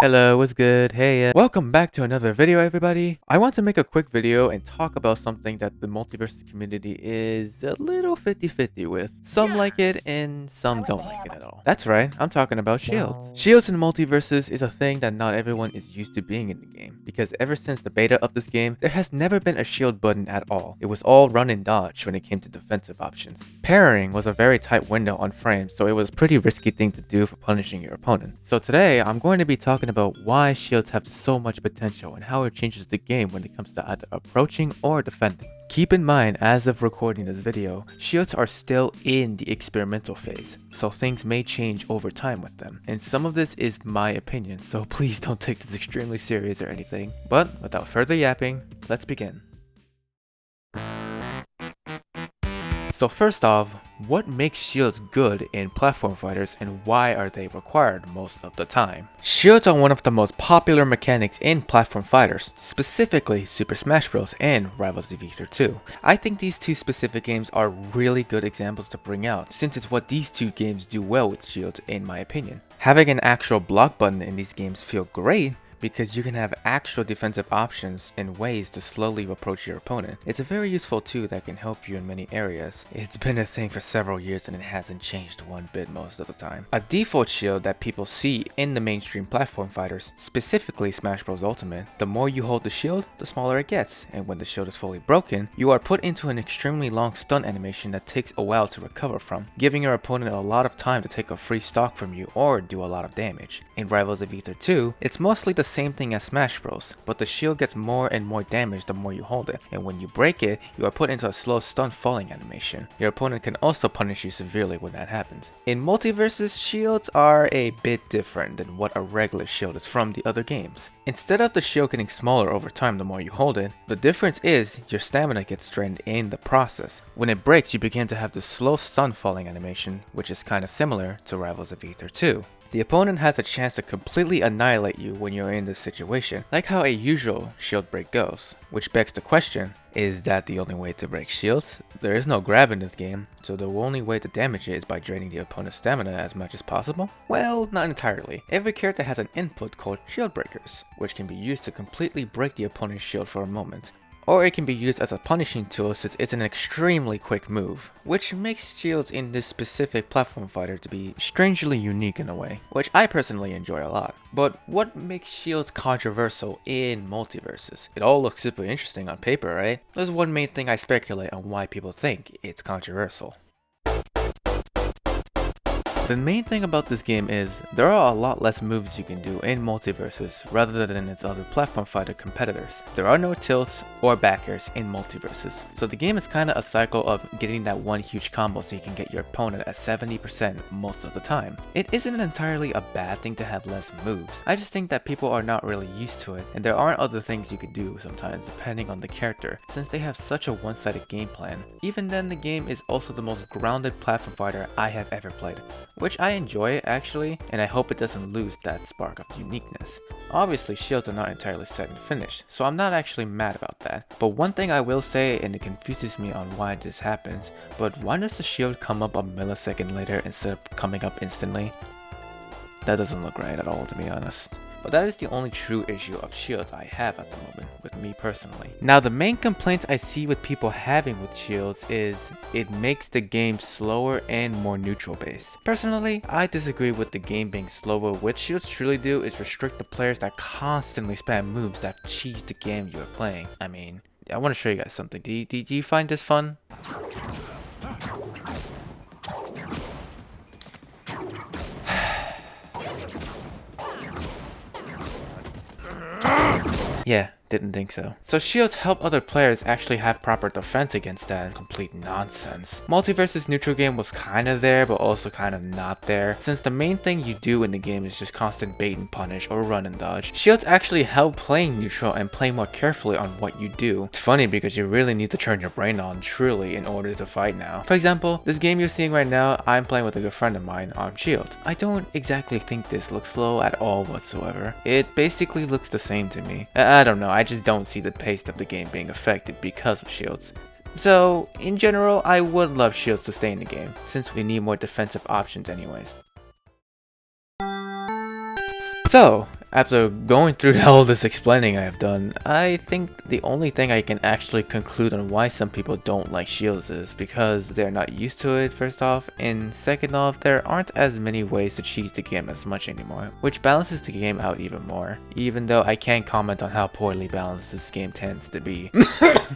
Hello, what's good? Hey, welcome back to another video, everybody. I want to make a quick video and talk about something that the Multiversus community is a little 50-50 with. Some like it and some don't like it at all. That's right, I'm talking about shields. Shields in Multiversus is a thing that not everyone is used to being in the game, because ever since the beta of this game, there has never been a shield button at all. It was all run and dodge when it came to defensive options. Parrying was a very tight window on frames, so it was a pretty risky thing to do for punishing your opponent. So today, I'm going to be talking about why shields have so much potential and how it changes the game when it comes to either approaching or defending. Keep in mind, as of recording this video, shields are still in the experimental phase, so things may change over time with them. And some of this is my opinion, so please don't take this extremely serious or anything. But without further yapping, let's begin. So first off, what makes shields good in platform fighters and why are they required most of the time? Shields are one of the most popular mechanics in platform fighters, specifically Super Smash Bros. And Rivals of Aether 2. I think these two specific games are really good examples to bring out, since it's what these two games do well with shields in my opinion. Having an actual block button in these games feel great, because you can have actual defensive options and ways to slowly approach your opponent. It's a very useful tool that can help you in many areas. It's been a thing for several years and it hasn't changed one bit most of the time. A default shield that people see in the mainstream platform fighters, specifically Smash Bros. Ultimate, the more you hold the shield, the smaller it gets, and when the shield is fully broken, you are put into an extremely long stun animation that takes a while to recover from, giving your opponent a lot of time to take a free stock from you or do a lot of damage. In Rivals of Aether 2, it's mostly the same thing as Smash Bros, but the shield gets more and more damage the more you hold it, and when you break it, you are put into a slow stun falling animation. Your opponent can also punish you severely when that happens. In Multiversus, shields are a bit different than what a regular shield is from the other games. Instead of the shield getting smaller over time the more you hold it, the difference is your stamina gets drained in the process. When it breaks, you begin to have the slow stun falling animation, which is kinda similar to Rivals of Aether 2. The opponent has a chance to completely annihilate you when you're in this situation, like how a usual shield break goes. Which begs the question, is that the only way to break shields? There is no grab in this game, so the only way to damage it is by draining the opponent's stamina as much as possible? Well, not entirely. Every character has an input called shield breakers, which can be used to completely break the opponent's shield for a moment. Or it can be used as a punishing tool since it's an extremely quick move, which makes shields in this specific platform fighter to be strangely unique in a way, which I personally enjoy a lot. But what makes shields controversial in Multiversus? It all looks super interesting on paper, right? There's one main thing I speculate on why people think it's controversial. The main thing about this game is, there are a lot less moves you can do in Multiversus rather than its other platform fighter competitors. There are no tilts or backers in Multiversus, so the game is kinda a cycle of getting that one huge combo so you can get your opponent at 70% most of the time. It isn't entirely a bad thing to have less moves, I just think that people are not really used to it, and there aren't other things you could do sometimes depending on the character, since they have such a one-sided game plan. Even then, the game is also the most grounded platform fighter I have ever played, which I enjoy actually, and I hope it doesn't lose that spark of uniqueness. Obviously, shields are not entirely set and finished, so I'm not actually mad about that. But one thing I will say, and it confuses me on why this happens, but why does the shield come up a millisecond later instead of coming up instantly? That doesn't look right at all, to be honest. But that is the only true issue of shields I have at the moment, with me personally. Now, the main complaints I see with people having with shields is it makes the game slower and more neutral based. Personally, I disagree with the game being slower. What shields truly do is restrict the players that constantly spam moves that cheese the game you are playing. I mean, I want to show you guys something. Do you find this fun? Yeah, didn't think so. So shields help other players actually have proper defense against that complete nonsense. Multiversus neutral game was kinda there, but also kinda not there, since the main thing you do in the game is just constant bait and punish or run and dodge. Shields actually help playing neutral and play more carefully on what you do. It's funny because you really need to turn your brain on truly in order to fight now. For example, this game you're seeing right now, I'm playing with a good friend of mine on shield. I don't exactly think this looks slow at all whatsoever. It basically looks the same to me. I don't know, I just don't see the pace of the game being affected because of shields. So, in general, I would love shields to stay in the game, since we need more defensive options anyways. So, After going through all this explaining I have done, I think the only thing I can actually conclude on why some people don't like shields is because they're not used to it, first off, and second off, there aren't as many ways to cheese the game as much anymore, which balances the game out even more, even though I can't comment on how poorly balanced this game tends to be.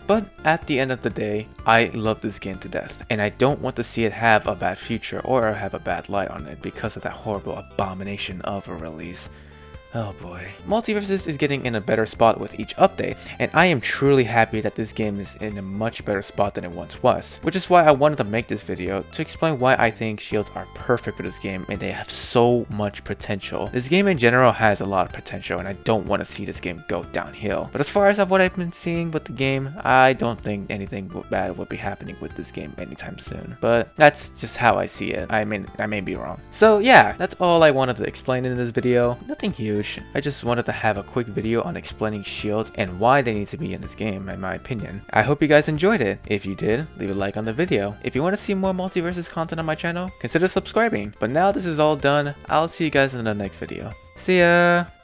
But at the end of the day, I love this game to death, and I don't want to see it have a bad future or have a bad light on it because of that horrible abomination of a release. Oh boy. Multiversus is getting in a better spot with each update, and I am truly happy that this game is in a much better spot than it once was, which is why I wanted to make this video to explain why I think shields are perfect for this game and they have so much potential. This game in general has a lot of potential and I don't want to see this game go downhill. But as far as what I've been seeing with the game, I don't think anything bad would be happening with this game anytime soon. But that's just how I see it. I may be wrong. So yeah, that's all I wanted to explain in this video. Nothing huge. I just wanted to have a quick video on explaining shields and why they need to be in this game, in my opinion. I hope you guys enjoyed it. If you did, leave a like on the video. If you want to see more Multiversus content on my channel, consider subscribing. But now this is all done, I'll see you guys in the next video. See ya!